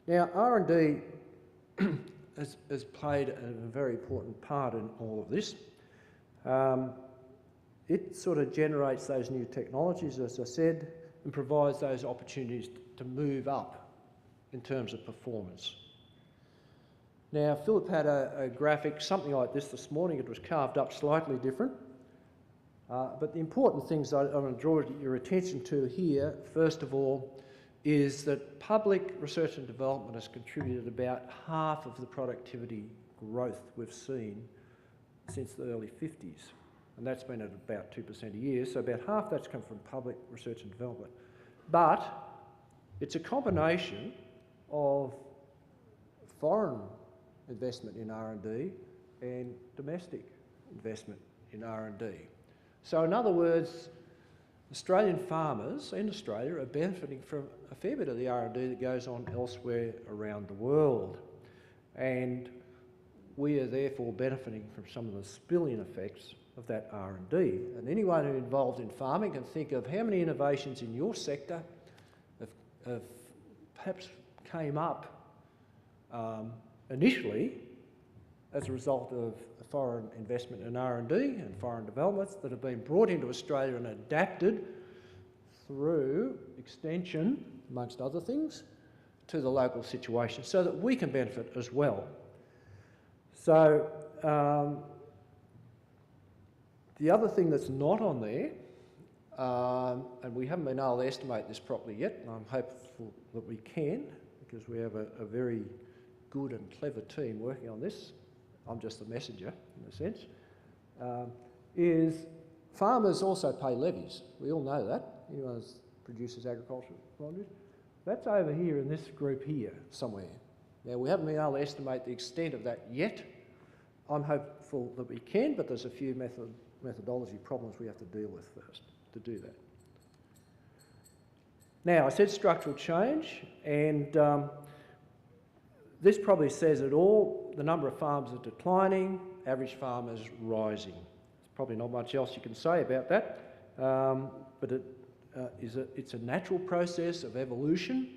Now, R&D has played a very important part in all of this. It sort of generates those new technologies, as I said, and provides those opportunities to move up in terms of performance. Now, Philip had a graphic, something like this morning. It was carved up slightly different. But the important things I want to draw your attention to here, first of all, is that public research and development has contributed about half of the productivity growth we've seen since the early 50s. And that's been at about 2% a year, so about half that's come from public research and development. But it's a combination of foreign investment in R&D and domestic investment in R&D. So in other words, Australian farmers in Australia are benefiting from a fair bit of the R&D that goes on elsewhere around the world. And we are therefore benefiting from some of the spilling effects of that R&D. And anyone who's involved in farming can think of how many innovations in your sector have perhaps came up initially as a result of foreign investment in R&D and foreign developments that have been brought into Australia and adapted through extension, amongst other things, to the local situation so that we can benefit as well. So the other thing that's not on there, and we haven't been able to estimate this properly yet, and I'm hopeful that we can, because we have a very good and clever team working on this. I'm just the messenger, in a sense, is farmers also pay levies. We all know that. Anyone who produces agricultural produce. That's over here in this group here somewhere. Now, we haven't been able to estimate the extent of that yet. I'm hopeful that we can, but there's a few methodology problems we have to deal with first to do that. Now, I said structural change, and this probably says it all. The number of farms are declining, average farm is rising. There's probably not much else you can say about that, but it's a natural process of evolution,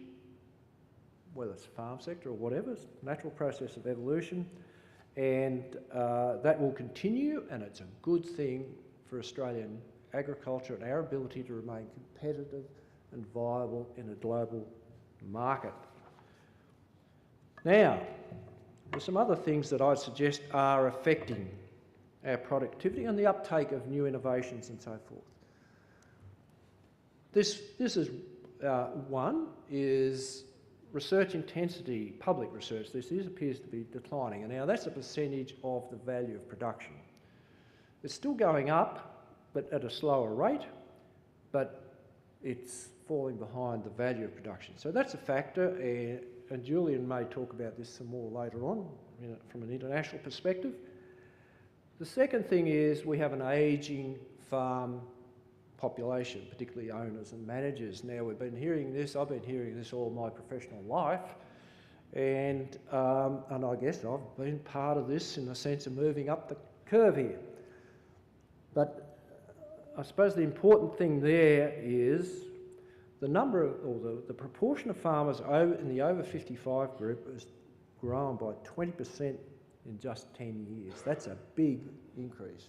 whether it's farm sector or whatever, it's a natural process of evolution, and that will continue, and it's a good thing for Australian agriculture and our ability to remain competitive and viable in a global market. Now, there's some other things that I'd suggest are affecting our productivity and the uptake of new innovations and so forth. This is one is research intensity, public research. This appears to be declining, and now that's a percentage of the value of production. It's still going up, but at a slower rate, but it's falling behind the value of production. So that's a factor, and Julian may talk about this some more later on from an international perspective. The second thing is we have an ageing farm population, particularly owners and managers. Now, we've been hearing this, I've been hearing this all my professional life, and I guess I've been part of this in the sense of moving up the curve here. But I suppose the important thing there is the number of, or the proportion of farmers in the over 55 group has grown by 20% in just 10 years. That's a big increase.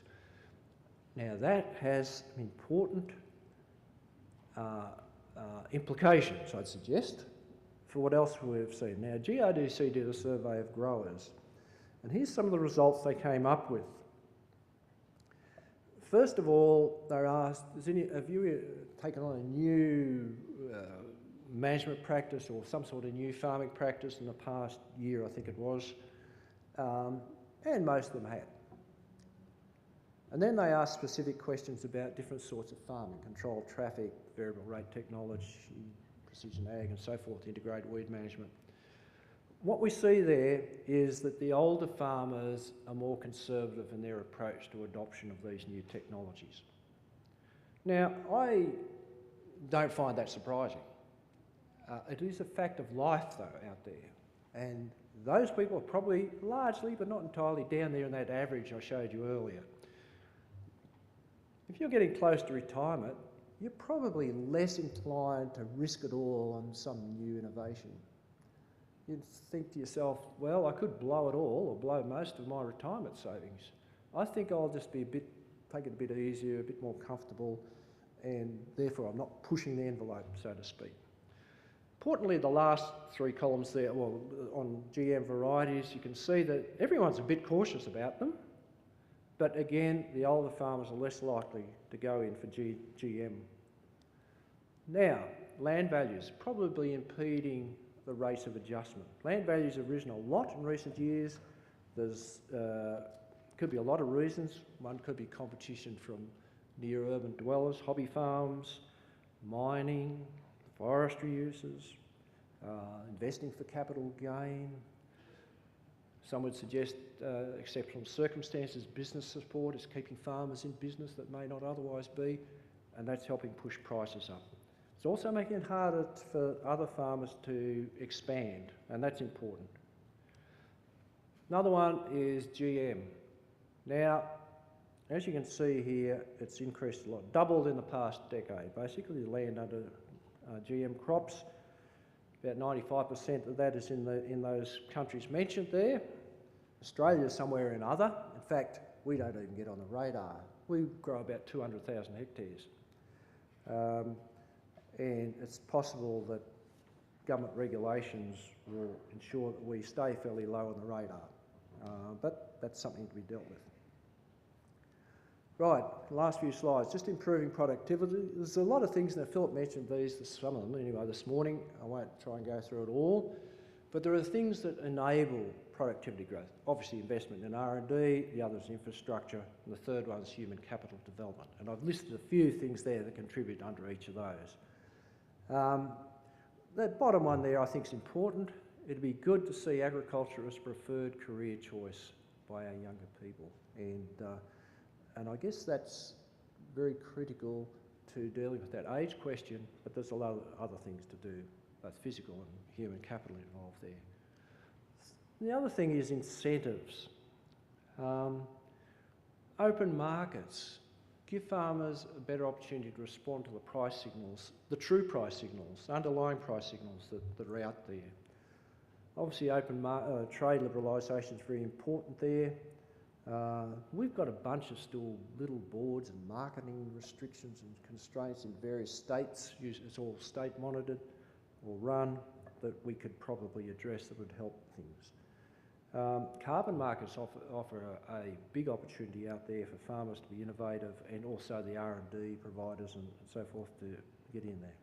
Now that has important implications, I'd suggest, for what else we've seen. Now, GRDC did a survey of growers, and here's some of the results they came up with. First of all, they asked, have you taken on a new management practice or some sort of new farming practice in the past year, I think it was, and most of them had. And then they asked specific questions about different sorts of farming, controlled traffic, variable rate technology, precision ag and so forth, integrated weed management. What we see there is that the older farmers are more conservative in their approach to adoption of these new technologies. Now, I don't find that surprising. It is a fact of life, though, out there. And those people are probably largely, but not entirely, down there in that average I showed you earlier. If you're getting close to retirement, you're probably less inclined to risk it all on some new innovation. you'd think to yourself, well, I could blow it all or blow most of my retirement savings. I think I'll just take it a bit easier, a bit more comfortable, and therefore I'm not pushing the envelope, so to speak. Importantly, the last three columns there, well, on GM varieties, you can see that everyone's a bit cautious about them, but again, the older farmers are less likely to go in for GM. Now, land values, probably impeding the rate of adjustment. Land values have risen a lot in recent years. There's could be a lot of reasons. One could be competition from near urban dwellers, hobby farms, mining, forestry uses, investing for capital gain. Some would suggest exceptional circumstances, business support is keeping farmers in business that may not otherwise be, and that's helping push prices up. It's also making it harder for other farmers to expand, and that's important. Another one is GM. Now, as you can see here, it's increased a lot, doubled in the past decade. Basically, the land under GM crops, about 95% of that is in those countries mentioned there. Australia is somewhere in other. In fact, we don't even get on the radar. We grow about 200,000 hectares. And it's possible that government regulations will ensure that we stay fairly low on the radar. But that's something to be dealt with. Right, last few slides, just improving productivity. There's a lot of things, and Philip mentioned these, some of them anyway this morning. I won't try and go through it all, but there are things that enable productivity growth. Obviously investment in R&D, the other is infrastructure, and the third one is human capital development. And I've listed a few things there that contribute under each of those. That bottom one there I think is important. It'd be good to see agriculture as preferred career choice by our younger people. And I guess that's very critical to dealing with that age question, but there's a lot of other things to do, both physical and human capital involved there. The other thing is incentives. Open markets. Give farmers a better opportunity to respond to the price signals, the true price signals, underlying price signals that are out there. Obviously, trade liberalisation is very important there. We've got a bunch of still little boards and marketing restrictions and constraints in various states. It's all state monitored or run that we could probably address that would help things. Carbon markets offer a big opportunity out there for farmers to be innovative, and also the R&D providers and so forth to get in there.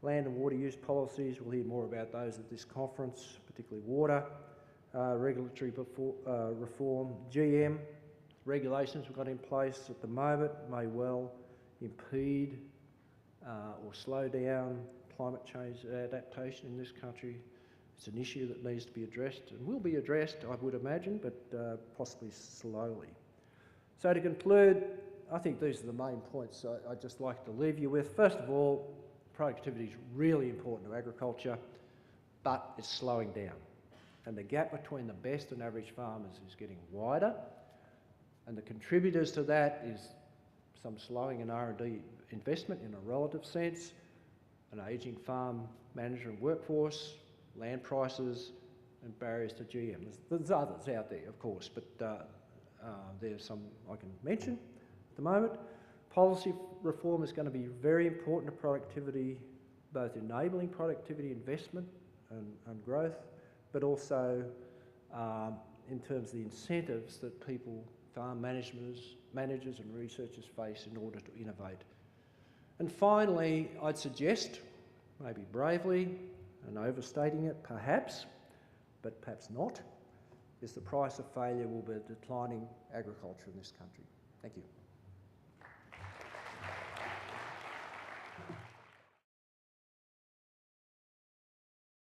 Land and water use policies, we'll hear more about those at this conference, particularly water. Regulatory reform, GM regulations we've got in place at the moment may well impede or slow down climate change adaptation in this country. It's an issue that needs to be addressed and will be addressed, I would imagine, but possibly slowly. So to conclude, I think these are the main points I'd just like to leave you with. First of all, productivity is really important to agriculture, but it's slowing down. And the gap between the best and average farmers is getting wider. And the contributors to that is some slowing in R&D investment in a relative sense, an ageing farm manager and workforce, land prices, and barriers to GM. There's others out there, of course, but there's some I can mention at the moment. Policy reform is going to be very important to productivity, both enabling productivity investment and growth, but also in terms of the incentives that people, farm managers and researchers face in order to innovate. And finally, I'd suggest, maybe bravely and overstating it perhaps, but perhaps not, is the price of failure will be declining agriculture in this country. Thank you.